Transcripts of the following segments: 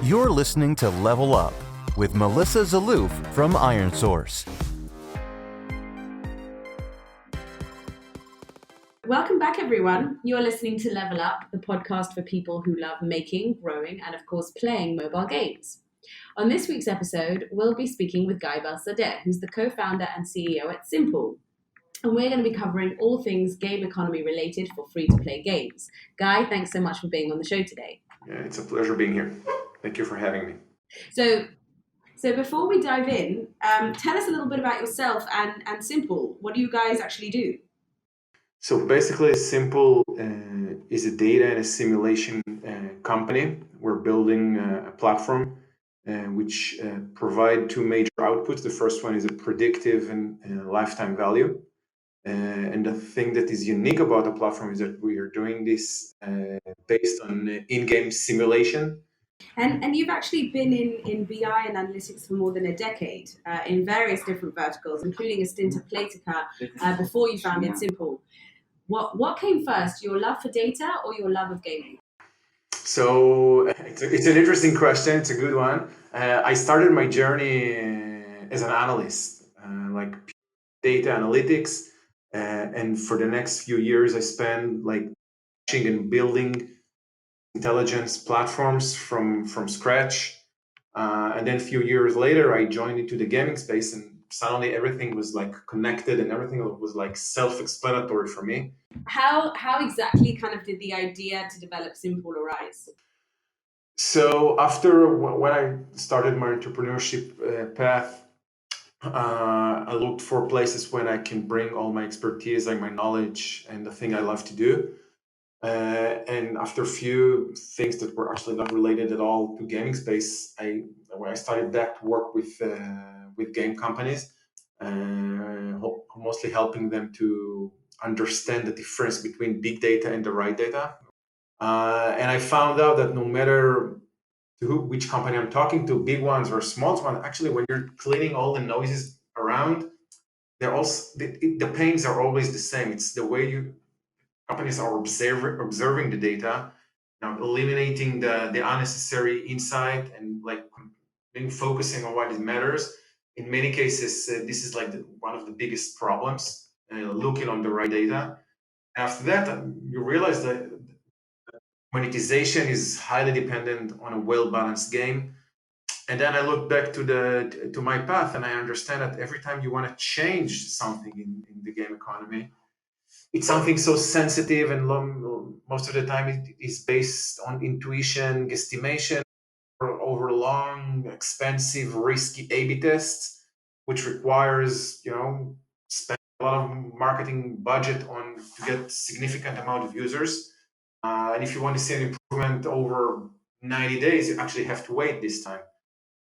You're listening to Level Up with Melissa Zalouf from Iron Source. Welcome back, everyone. You're listening to Level Up, the podcast for people who love making, growing, and of course, playing mobile games. On this week's episode, we'll be speaking with Guy Belsadeh, who's the co-founder and CEO at Simple. And we're going to be covering all things game economy related for free-to-play games. Guy, thanks so much for being on the show today. Yeah, it's a pleasure being here. Thank you for having me. So before we dive in, tell us a little bit about yourself and Simple. What do you guys actually do? So basically, Simple is a data and a simulation company. We're building a platform which provide two major outputs. The first one is a predictive and lifetime value. And the thing that is unique about the platform is that we are doing this based on in-game simulation. And you've actually been in BI and analytics for more than a decade in various different verticals, including a stint at Playtika before you founded Simple. What came first, your love for data or your love of gaming? So it's an interesting question. It's a good one. I started my journey as an analyst, like data analytics. And for the next few years, I spent like watching and building intelligence platforms from scratch. And then a few years later, I joined into the gaming space, and suddenly everything was like connected and everything was like self-explanatory for me. How exactly kind of did the idea to develop Simple arise? So after when I started my entrepreneurship path, I looked for places when I can bring all my expertise, like my knowledge and the thing I love to do. And after a few things that were actually not related at all to gaming space, when I started back to work with game companies, mostly helping them to understand the difference between big data and the right data. And I found out that no matter which company I'm talking to, big ones or small ones, actually, when you're cleaning all the noises around, they're also the pains are always the same. It's the way companies are observing the data, eliminating the unnecessary insight and like focusing on what it matters. In many cases, this is like one of the biggest problems, looking on the right data. After that, you realize that monetization is highly dependent on a well-balanced game. And then I look back to my path, and I understand that every time you want to change something in the game economy, it's something so sensitive and most of the time it is based on intuition, guesstimation, or over long, expensive, risky A/B tests, which requires spend a lot of marketing budget to get significant amount of users. And if you want to see an improvement over 90 days, you actually have to wait this time.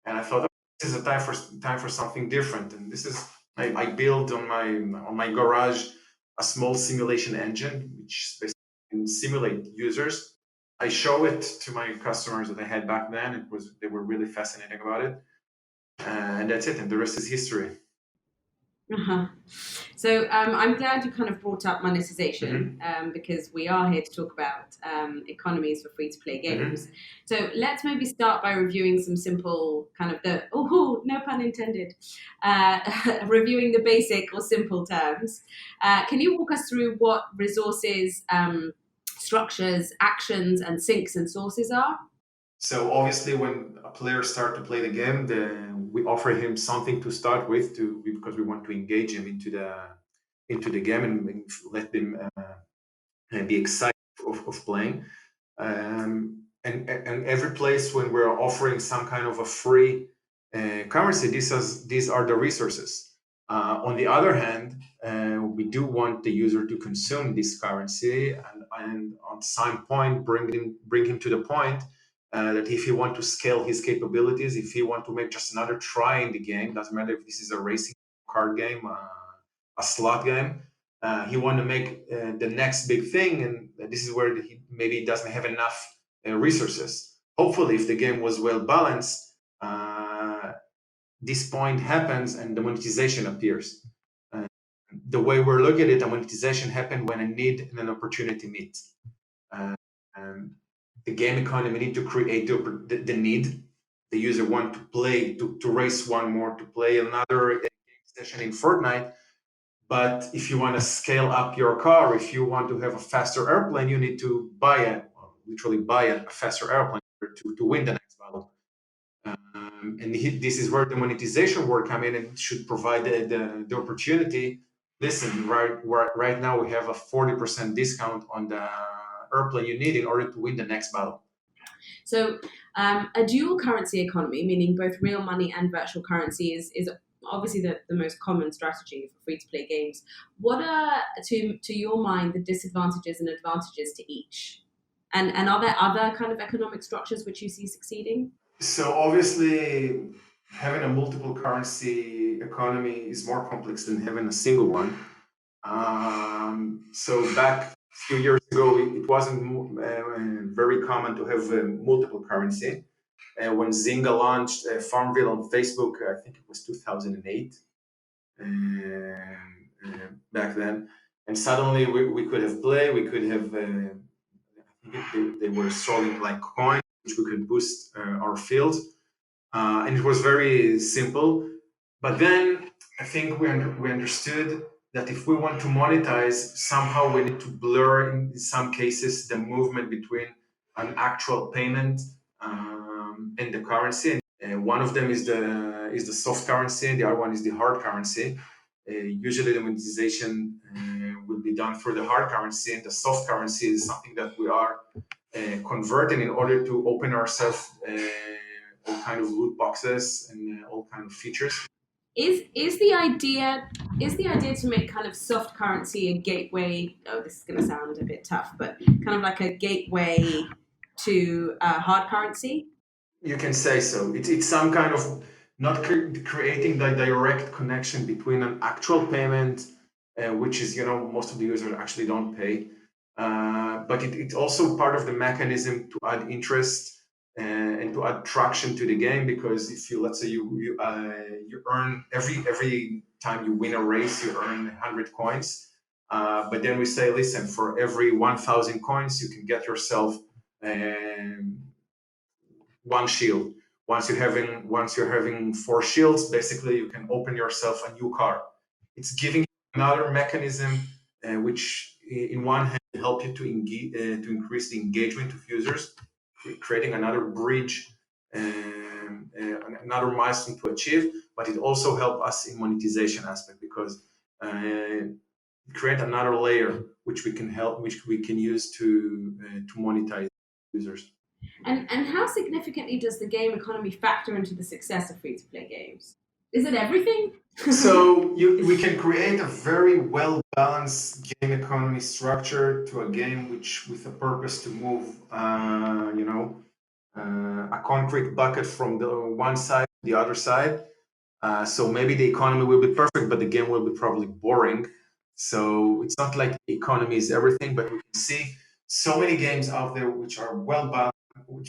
And I thought this is a time for something different. And this is I built on my garage a small simulation engine, which basically can simulate users. I show it to my customers that I had back then. They were really fascinated about it, and that's it. And the rest is history. Uh-huh. So I'm glad you kind of brought up monetization because we are here to talk about economies for free-to-play games. So let's maybe start by reviewing some simple kind of no pun intended, reviewing the basic or simple terms. Can you walk us through what resources, structures, actions, and sinks and sources are? So obviously, when a player starts to play the game, we offer him something to start with, because we want to engage him into the game and let them be excited of playing. And every place when we're offering some kind of a free currency, these are the resources. On the other hand, we do want the user to consume this currency, and at some point bring him to the point that if he want to scale his capabilities, if he want to make just another try in the game, doesn't matter if this is a racing card game, a slot game, he want to make the next big thing, and this is where he maybe doesn't have enough resources. Hopefully, if the game was well balanced, this point happens and the monetization appears. The way we're looking at it, the monetization happens when a need and an opportunity meet. The game economy need to create the need the user want to play, to race one more, to play another game session in Fortnite. But if you want to scale up your car, if you want to have a faster airplane, you need to literally buy a faster airplane to win the next battle. And this is where the monetization work come in and should provide the opportunity. Listen, right now we have a 40% discount on the airplane you need in order to win the next battle. So a dual currency economy, meaning both real money and virtual currency, is obviously the most common strategy for free-to-play games. What are, to your mind, the disadvantages and advantages to each? And are there other kind of economic structures which you see succeeding? So obviously, having a multiple currency economy is more complex than having a single one. So back a few years ago, it wasn't very common to have multiple currency. When Zynga launched Farmville on Facebook, I think it was 2008 back then, and suddenly we could have play, we could have. I think they were selling like coins, which we could boost our fields, and it was very simple. But then I think we understood that if we want to monetize, somehow we need to blur in some cases the movement between an actual payment and the currency. And one of them is the soft currency, and the other one is the hard currency. Usually, the monetization will be done through the hard currency, and the soft currency is something that we are converting in order to open ourselves all kind of loot boxes and all kind of features. Is the idea to make kind of soft currency a gateway? Oh, this is going to sound a bit tough, but kind of like a gateway to hard currency. You can say so. It's some kind of not creating the direct connection between an actual payment, which is most of the users actually don't pay, but it's also part of the mechanism to add interest and to add traction to the game, because if let's say you earn every time you win a race, you earn 100 coins, but then we say, listen, for every 1,000 coins you can get yourself one shield. Once you're having 4 shields, basically you can open yourself a new car. It's giving you another mechanism which in one hand help you to increase the engagement of users, creating another bridge, another milestone to achieve, but it also helps us in monetization aspect, because create another layer which we can use to monetize users. And how significantly does the game economy factor into the success of free-to-play games? Is it everything? So we can create a very well-balanced game economy structure to a game with a purpose to move, a concrete bucket from the one side to the other side. So maybe the economy will be perfect, but the game will be probably boring. So it's not like the economy is everything, but we can see so many games out there which are well balanced,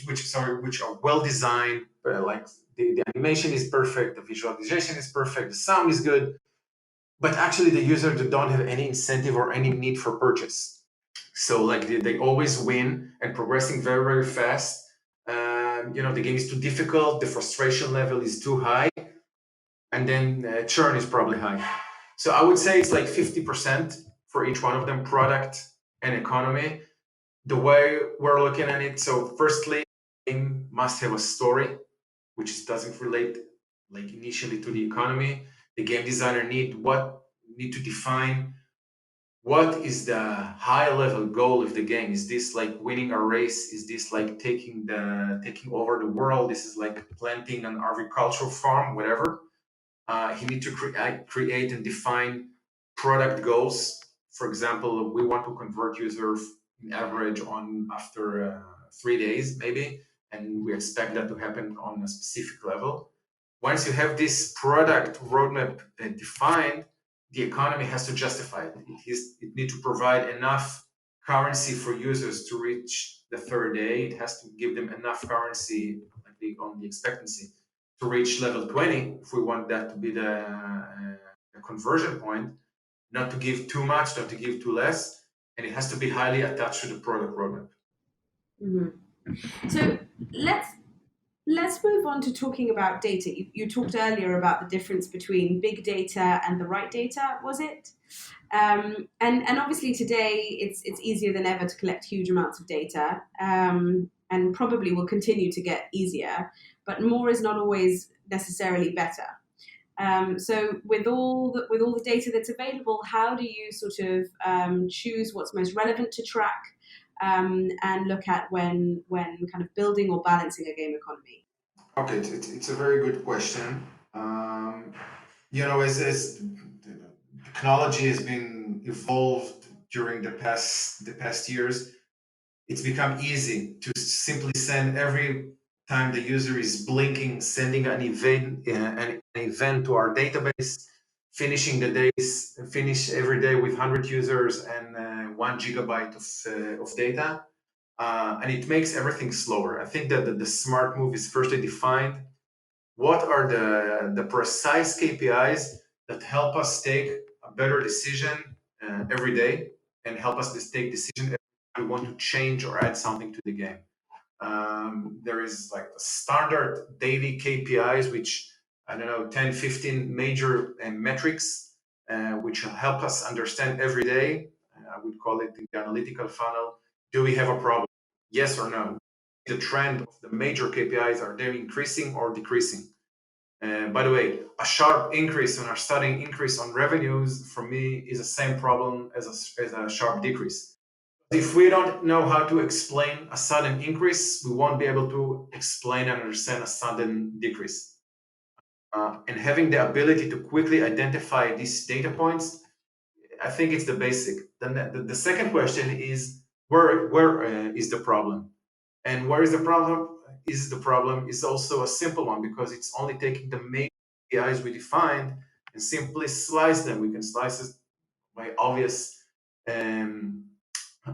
which are well designed. Like the animation is perfect, the visualization is perfect, the sound is good, but actually the user don't have any incentive or any need for purchase. So like they always win and progressing very, very fast. The game is too difficult, the frustration level is too high, and then churn is probably high. So I would say it's like 50% for each one of them, product and economy. The way we're looking at it, so firstly, the game must have a story, which doesn't relate like initially to the economy. The game designer need to define what is the high level goal of the game. Is this like winning a race? Is this like taking over the world? This is like planting an agricultural farm, whatever. He need to create and define product goals. For example, we want to convert users in average on after 3 days maybe, and we expect that to happen on a specific level. Once you have this product roadmap defined, the economy has to justify it. It needs to provide enough currency for users to reach the 3rd day. It has to give them enough currency on the expectancy to reach level 20, if we want that to be the conversion point, not to give too much, not to give too less, and it has to be highly attached to the product roadmap. Mm-hmm. So Let's move on to talking about data. You talked earlier about the difference between big data and the right data, was it? And obviously today it's easier than ever to collect huge amounts of data, and probably will continue to get easier. But more is not always necessarily better. So with all the data that's available, how do you sort of choose what's most relevant to track, and look at when kind of building or balancing a game economy? Okay, it's a very good question. As technology has been evolved during the past years, it's become easy to simply send every time the user is blinking, sending an event to our database, finishing the days, finish every day with 100 users and 1 GB of data. And it makes everything slower. I think that the smart move is firstly defined what are the precise KPIs that help us take a better decision every day and help us to take decision every time we want to change or add something to the game. There is like the standard daily KPIs, which I don't know, 10, 15 major metrics, which help us understand every day. I would call it the analytical funnel. Do we have a problem? Yes or no? The trend of the major KPIs, are they increasing or decreasing? By the way, a sharp increase or a sudden increase on revenues for me is the same problem as a sharp decrease. If we don't know how to explain a sudden increase, we won't be able to explain and understand a sudden decrease. And having the ability to quickly identify these data points, I think it's the basic. Then the second question is where is the problem? And where is the problem? Is also a simple one because it's only taking the main APIs we defined and simply slice them. We can slice it by um,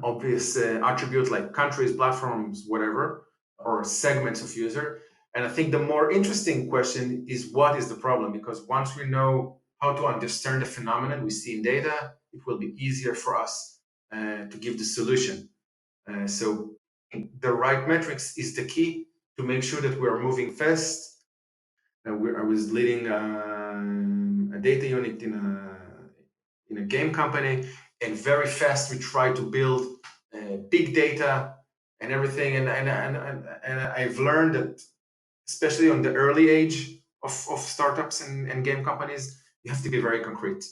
obvious attributes like countries, platforms, whatever, or segments of user. And I think the more interesting question is what is the problem? Because once we know how to understand the phenomenon we see in data, it will be easier for us to give the solution. So the right metrics is the key to make sure that we are moving fast. I was leading a data unit in a game company, and very fast we try to build big data and everything. And I've learned that, especially on the early age of startups and game companies, you have to be very concrete.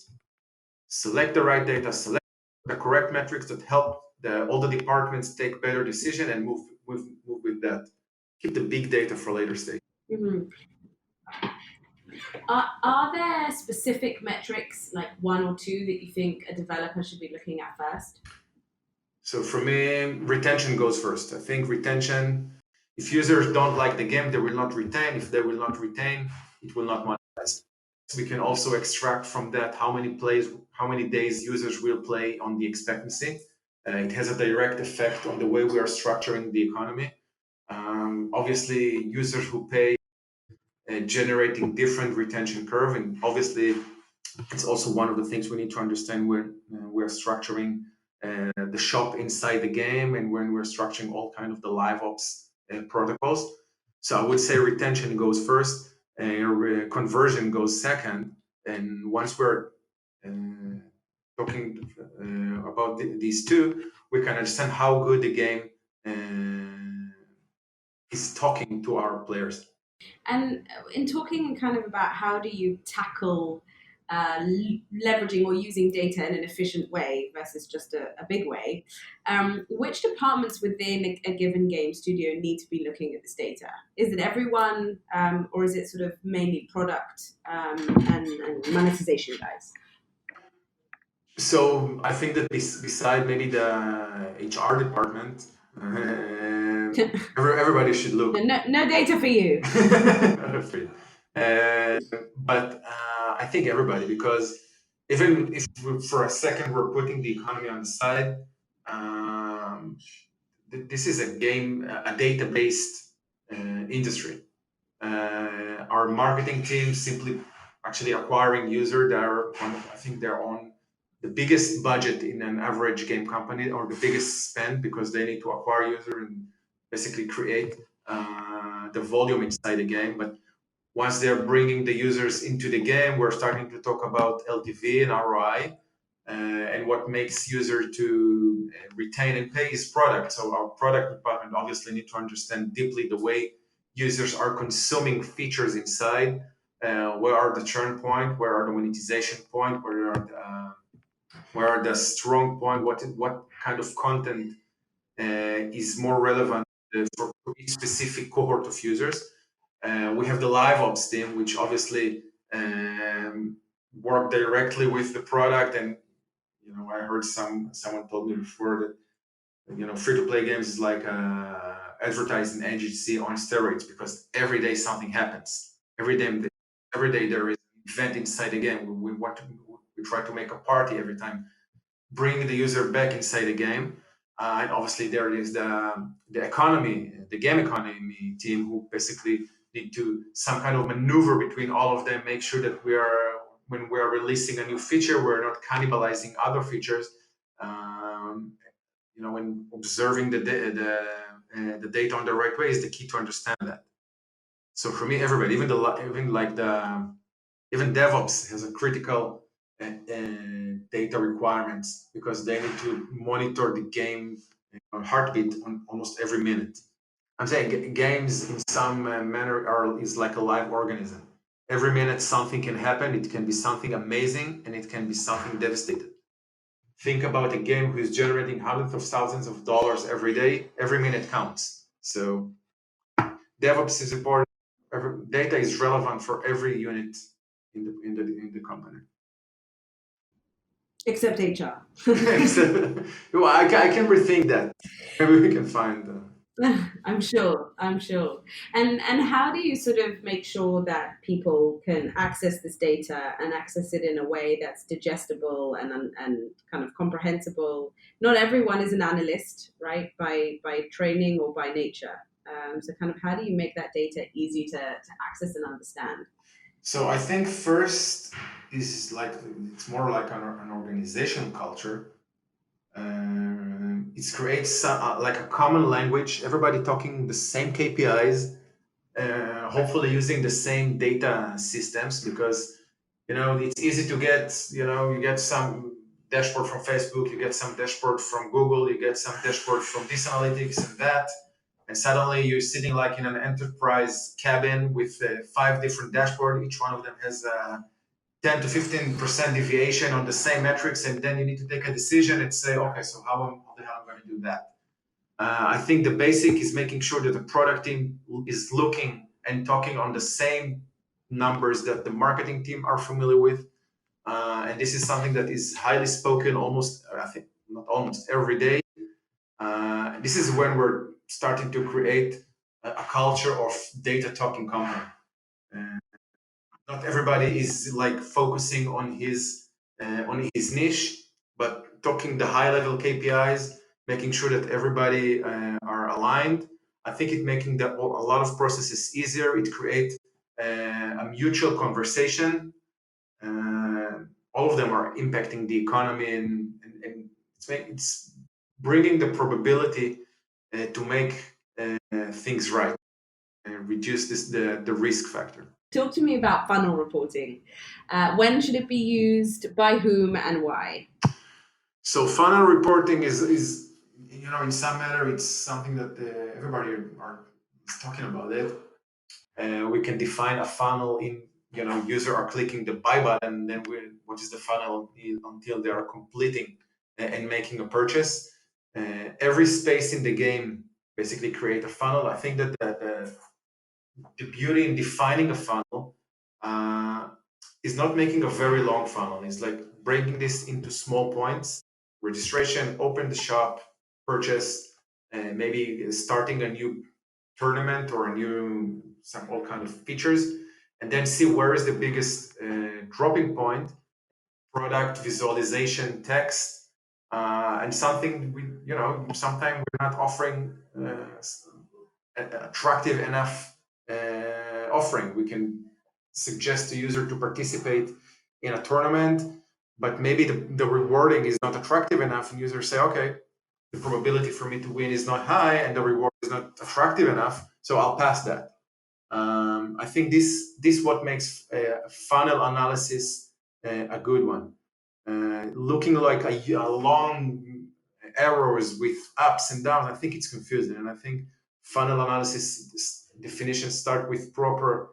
Select the right data, select the correct metrics that help all the departments take better decision and move with that. Keep the big data for later stage. Mhm. Are there specific metrics, like one or two, that you think a developer should be looking at first? So for me, retention goes first. I think retention, if users don't like the game, they will not retain. If they will not retain, it will not monetize. We can also extract from that how many days users will play on the expectancy. It has a direct effect on the way we are structuring the economy. Obviously, users who pay generating different retention curve, and obviously, it's also one of the things we need to understand when we're structuring the shop inside the game and when we're structuring all kind of the live ops protocols. So I would say retention goes first, conversion goes second, and once we're talking about these two, we can understand how good the game is talking to our players. And in talking kind of about how do you tackle leveraging or using data in an efficient way versus just a big way, which departments within a given game studio need to be looking at this data? Is it everyone, or is it sort of mainly product and monetization guys? So I think that beside maybe the HR department, everybody should look. No data for you. But I think everybody, because even if for a second we're putting the economy on the side, this is a data-based industry. Our marketing team simply actually acquiring user that are I think they're on the biggest budget in an average game company, or the biggest spend, because they need to acquire user and basically create the volume inside the game. But once they're bringing the users into the game, we're starting to talk about LTV and ROI, and what makes user to retain and pay is product. So our product department obviously need to understand deeply the way users are consuming features inside. Where are the churn point? Where are the monetization point? Where are the strong point? What kind of content is more relevant for each specific cohort of users? We have the live ops team, which obviously work directly with the product. And I heard someone told me before that free to play games is like advertising agency on steroids, because every day something happens. Every day there is an event inside the game. We try to make a party every time, bring the user back inside the game. And obviously there is the game economy team, who basically need to some kind of maneuver between all of them, make sure that when we are releasing a new feature, we're not cannibalizing other features. When observing the data on the right way is the key to understand that. So for me, everybody, even DevOps has a critical data requirements, because they need to monitor the game heartbeat on almost every minute. I'm saying games in some manner is like a live organism. Every minute something can happen. It can be something amazing, and it can be something devastating. Think about a game who's generating hundreds of thousands of dollars every day. Every minute counts. So DevOps is important. Data is relevant for every unit in the company. Except HR. Well, I can rethink that. Maybe we can find. I'm sure. And how do you sort of make sure that people can access this data and access it in a way that's digestible and kind of comprehensible? Not everyone is an analyst, right? By training or by nature. So kind of how do you make that data easy to access and understand? So I think first is it's more like an organization culture. It creates like a common language, everybody talking the same KPIs, hopefully using the same data systems, because it's easy to get you get some dashboard from Facebook, you get some dashboard from Google, you get some dashboard from this analytics and that, and suddenly you're sitting like in an enterprise cabin with 5 different dashboards. Each one of them has 10 to 15% deviation on the same metrics, and then you need to take a decision and say, okay, so how the hell am I going to do that? I think the basic is making sure that the product team is looking and talking on the same numbers that the marketing team are familiar with. And this is something that is highly spoken I think not almost every day. This is when we're starting to create a culture of data talking company. Not everybody is like focusing on his niche, but talking the high level KPIs, making sure that everybody are aligned. I think it making a lot of processes easier. It creates a mutual conversation. All of them are impacting the economy, and it's bringing the probability to make things right and reduce the risk factor. Talk to me about funnel reporting. When should it be used, by whom, and why? So funnel reporting is in some manner it's something that everybody is talking about it. We can define a funnel in user are clicking the buy button, then what is the funnel until they are completing and making a purchase. Every space in the game basically create a funnel. I think that the beauty in defining a funnel is not making a very long funnel. It's like breaking this into small points: registration, open the shop, purchase, and maybe starting a new tournament or all kind of features, and then see where is the biggest dropping point: product, visualization, text, and something sometimes we're not offering attractive enough offering. We can suggest to user to participate in a tournament, but maybe the rewarding is not attractive enough, and users say, okay, the probability for me to win is not high and the reward is not attractive enough, so I'll pass that. I think this what makes funnel analysis a good one. Looking like a long arrows with ups and downs, I think it's confusing. And I think funnel analysis definitions start with proper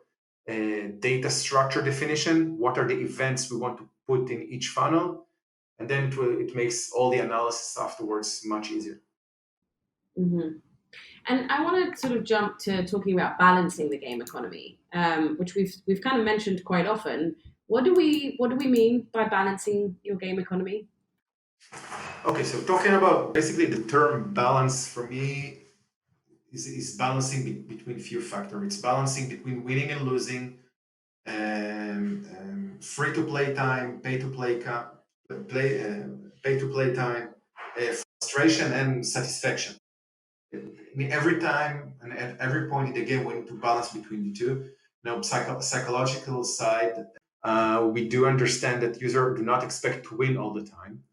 data structure definition. What are the events we want to put in each funnel? And then it makes all the analysis afterwards much easier. Mm-hmm. And I want to sort of jump to talking about balancing the game economy, which we've kind of mentioned quite often. What do we mean by balancing your game economy? Okay, so talking about basically the term balance for me is balancing between few factors. It's balancing between winning and losing, free to play time, pay to play time, frustration and satisfaction. I mean, every time and at every point in the game, we need to balance between the two. Psychological side, we do understand that users do not expect to win all the time.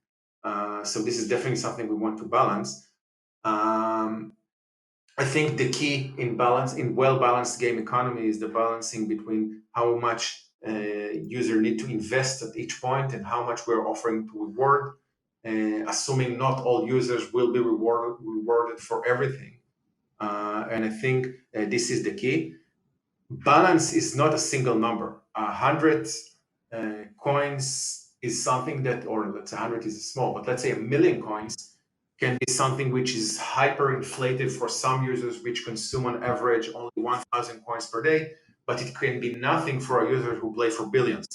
So this is definitely something we want to balance. I think the key in well-balanced game economy is the balancing between how much user need to invest at each point and how much we're offering to reward, assuming not all users will be rewarded for everything. And I think this is the key. Balance is not a single number. 100 coins is something that, or let's say 100 is small, but let's say 1,000,000 coins can be something which is hyperinflated for some users, which consume on average only 1,000 coins per day, but it can be nothing for a user who play for billions.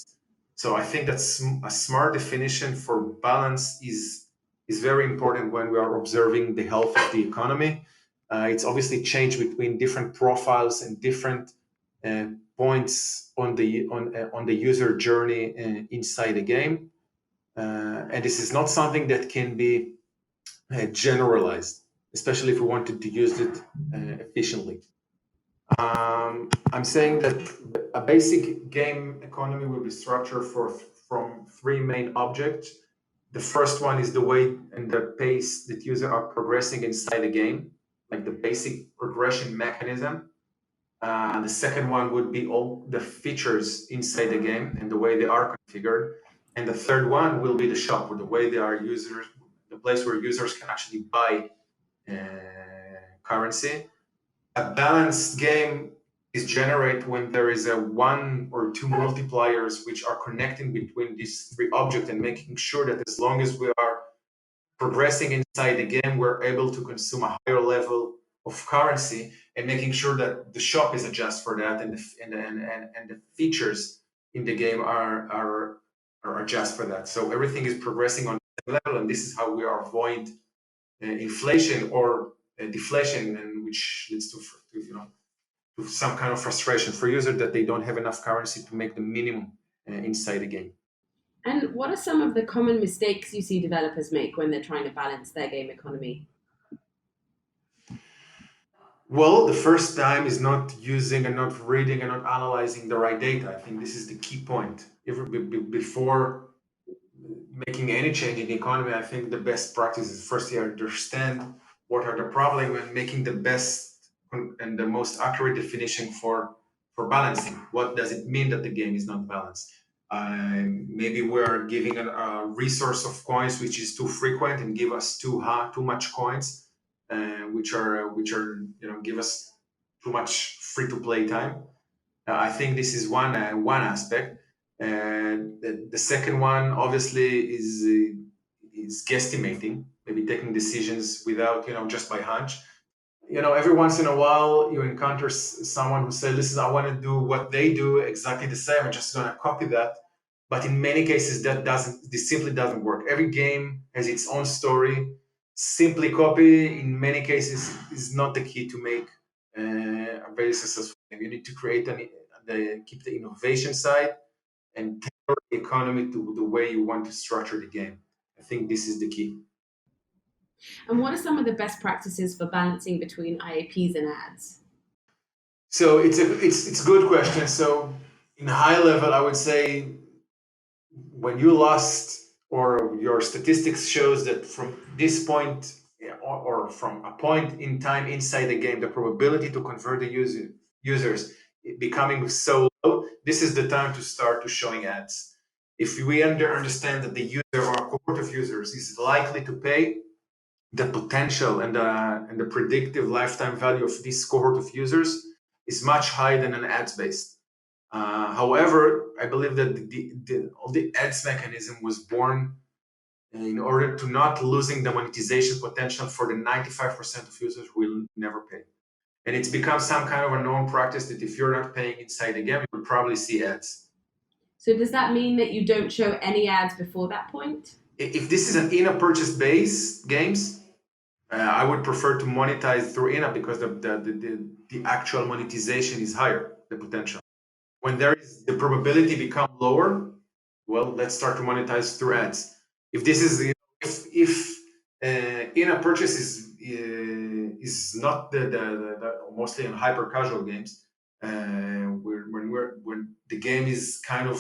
So I think that's a smart definition for balance is very important when we are observing the health of the economy. It's obviously changed between different profiles and different points on the user journey inside the game, and this is not something that can be generalized, especially if we wanted to use it efficiently. I'm saying that a basic game economy will be structured from three main objects. The first one is the way and the pace that users are progressing inside the game, like the basic progression mechanism. The second one would be all the features inside the game and the way they are configured. And the third one will be the shop, or the way they are the place where users can actually buy currency. A balanced game is generated when there is a one or two multipliers which are connecting between these three objects and making sure that as long as we are progressing inside the game, we're able to consume a higher level of currency, and making sure that the shop is adjusted for that, and the features in the game are adjusted for that. So everything is progressing on the level, and this is how we are avoid inflation or deflation, and which leads to to some kind of frustration for users that they don't have enough currency to make the minimum inside the game. And what are some of the common mistakes you see developers make when they're trying to balance their game economy? Well, the first time is not using and not reading and not analyzing the right data. I think this is the key point. Before making any change in the economy, I think the best practice is first you understand what are the problems and making the best and the most accurate definition for balancing. What does it mean that the game is not balanced? Maybe we're giving a resource of coins which is too frequent and give us too much coins, which are give us too much free to play time. I think this is one aspect. The second one obviously is guesstimating, maybe taking decisions without just by hunch. Every once in a while you encounter someone who says, "Listen, I want to do what they do exactly the same. I'm just going to copy that." But in many cases, this simply doesn't work. Every game has its own story. Simply copy, in many cases, is not the key to make a very successful game. You need to keep the innovation side and tailor the economy to the way you want to structure the game. I think this is the key. And what are some of the best practices for balancing between IAPs and ads? So it's a good question. So in high level, I would say when you lost or your statistics shows that from this point or from a point in time inside the game, the probability to convert the users becoming so low, this is the time to start to showing ads. If we understand that the user or cohort of users is likely to pay, the potential and the predictive lifetime value of this cohort of users is much higher than an ads based. However, I believe that all the ads mechanism was born in order to not losing the monetization potential for the 95% of users who will never pay. And it's become some kind of a known practice that if you're not paying inside the game, you will probably see ads. So does that mean that you don't show any ads before that point? If this is an in-app purchase based games, I would prefer to monetize through in-app because the actual monetization is higher, the potential. When there is the probability become lower, well, let's start to monetize through ads. If this is if in-app purchase is not the mostly in hyper casual games, when the game is kind of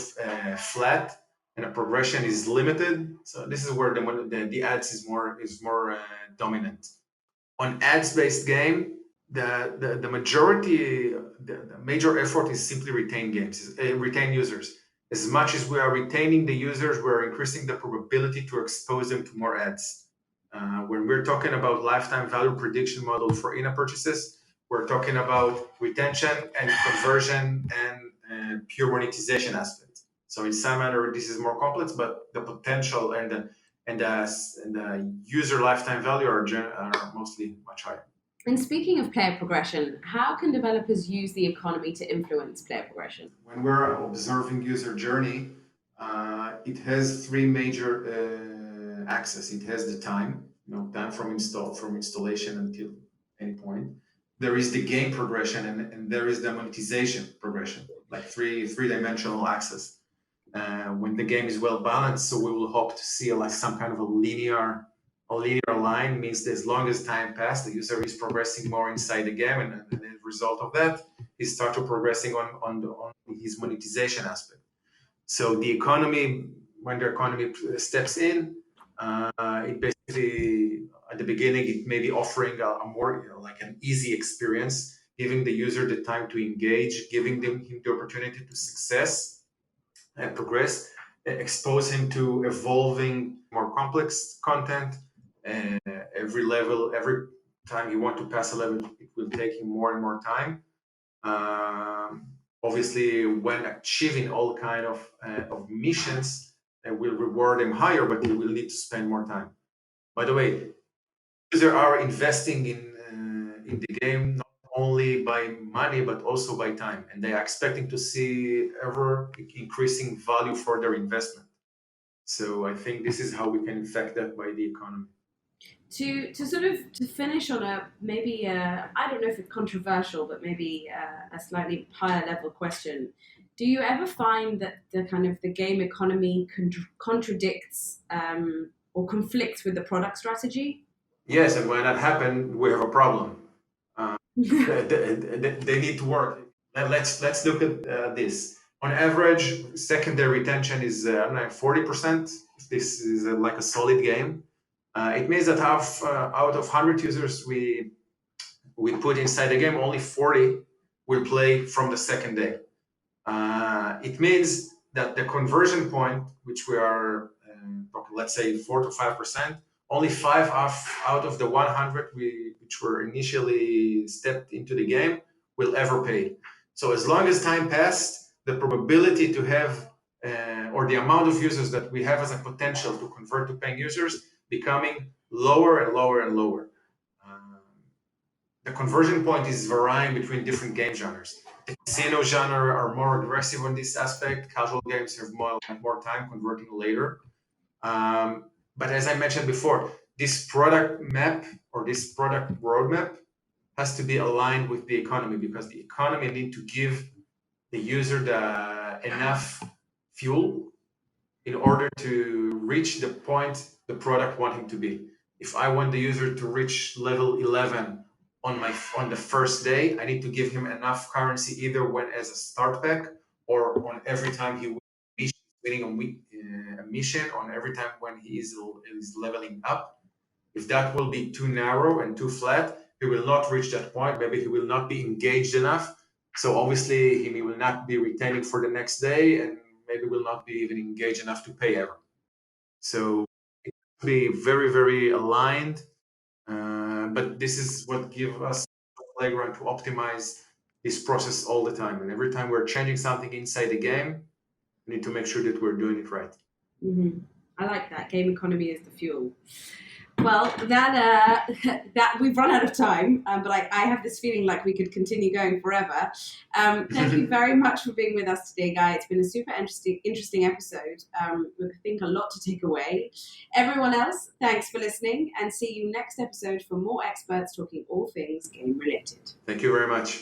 flat and the progression is limited, so this is where the ads is more dominant. On ads based game, the majority, the major effort is simply retain users. As much as we are retaining the users, we're increasing the probability to expose them to more ads. When we're talking about lifetime value prediction model for in-app purchases, we're talking about retention and conversion and pure monetization aspects. So in some manner, this is more complex, but the potential and the user lifetime value are mostly much higher. And speaking of player progression, how can developers use the economy to influence player progression? When we're observing user journey, it has three major axes. It has the time, time from installation until any point. There is the game progression, and there is the monetization progression, like three-dimensional axis. When the game is well balanced, so we will hope to see like some kind of a linear line. Means that as long as time passes, the user is progressing more inside the game, and the result of that, he starts progressing on his monetization aspect. So the economy, when the economy steps in, it basically at the beginning it may be offering a more like an easy experience, giving the user the time to engage, giving him the opportunity to success and progress, expose him to evolving more complex content. Every level, every time you want to pass a level, it will take him more and more time. Obviously, when achieving all kind of missions, it will reward him higher, but he will need to spend more time. By the way, users are investing in the game not only by money but also by time, and they are expecting to see ever increasing value for their investment. So I think this is how we can affect that by the economy. To finish on a maybe I don't know if it's controversial, but maybe a slightly higher level question. Do you ever find that the game economy contradicts or conflicts with the product strategy? Yes, and when that happens, we have a problem. They need to work. Let's look at this. On average, secondary retention is 40%. This is like a solid game. It means that out of 100 users we put inside the game, only 40 will play from the second day. It means that the conversion point, which we are let's say 4 to 5%, only 5 out of the 100 which were initially stepped into the game will ever pay. So as long as time passed, the probability to have or the amount of users that we have as a potential to convert to paying users becoming lower and lower and lower. The conversion point is varying between different game genres. The casino genre are more aggressive on this aspect. Casual games have more time converting later. But as I mentioned before, this product map or this product roadmap has to be aligned with the economy, because the economy need to give the user enough fuel in order to reach the point the product want him to be. If I want the user to reach level 11 on the first day, I need to give him enough currency either when as a start pack or on every time he winning a mission, on every time when he is leveling up. If that will be too narrow and too flat, he will not reach that point. Maybe he will not be engaged enough So obviously he will not be retaining for the next day, and maybe will not be even engaged enough to pay ever. So it will be very, very aligned. But this is what gives us a playground to optimize this process all the time. And every time we're changing something inside the game, we need to make sure that we're doing it right. Mm-hmm. I like that. Game economy is the fuel. Well, that that we've run out of time, but I have this feeling like we could continue going forever. Thank you very much for being with us today, Guy. It's been a super interesting episode with, I think, a lot to take away. Everyone else, thanks for listening, and see you next episode for more experts talking all things game related. Thank you very much.